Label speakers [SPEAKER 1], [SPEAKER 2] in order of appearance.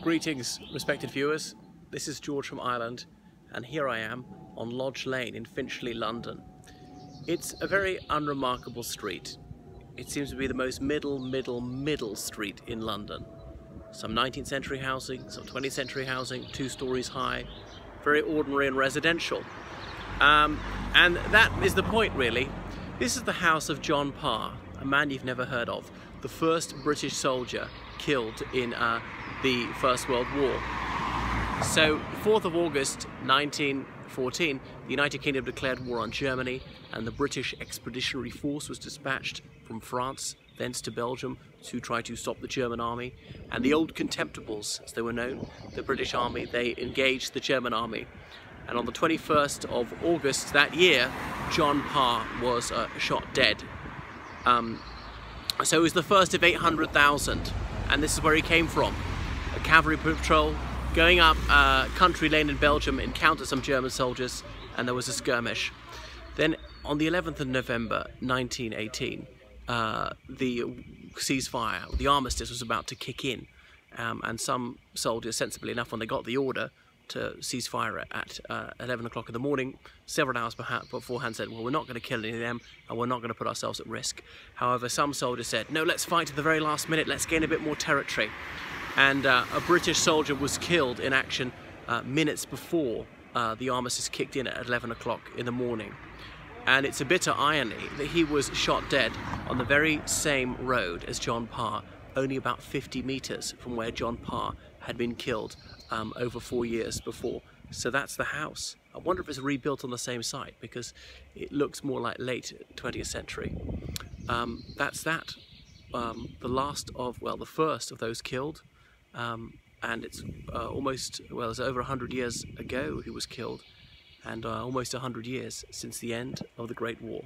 [SPEAKER 1] Greetings, respected viewers. This is George from Ireland, and here I am on Lodge Lane in Finchley, London. It's a very unremarkable street. It seems to be the most middle street in London. Some 19th century housing, some 20th century housing, 2 stories high, very ordinary and residential. And that is the point, really. This is the house of John Parr, a man you've never heard of, the first British soldier killed in the First World War. So, 4th of August 1914, the United Kingdom declared war on Germany, and the British Expeditionary Force was dispatched from France, thence to Belgium, to try to stop the German army. And the Old Contemptibles, as they were known, the British army, they engaged the German army. And on the 21st of August that year, John Parr was shot dead. So he was the first of 800,000, and this is where he came from. A cavalry patrol going up country lane in Belgium, encountered some German soldiers, and there was a skirmish. Then on the 11th of November 1918, the ceasefire, the armistice, was about to kick in, and some soldiers, sensibly enough, when they got the order to cease fire at 11 o'clock in the morning, several hours beforehand, said, well, we're not going to kill any of them and we're not going to put ourselves at risk. However, some soldiers said, no, let's fight to the very last minute, let's gain a bit more territory. And a British soldier was killed in action minutes before the armistice kicked in at 11 o'clock in the morning. And it's a bitter irony that he was shot dead on the very same road as John Parr, only about 50 meters from where John Parr had been killed over 4 years before. So that's the house. I wonder if it's rebuilt on the same site, because it looks more like late 20th century. That's that. The last of, well, the first of those killed. And it's it's over 100 years ago he was killed, and almost 100 years since the end of the Great War.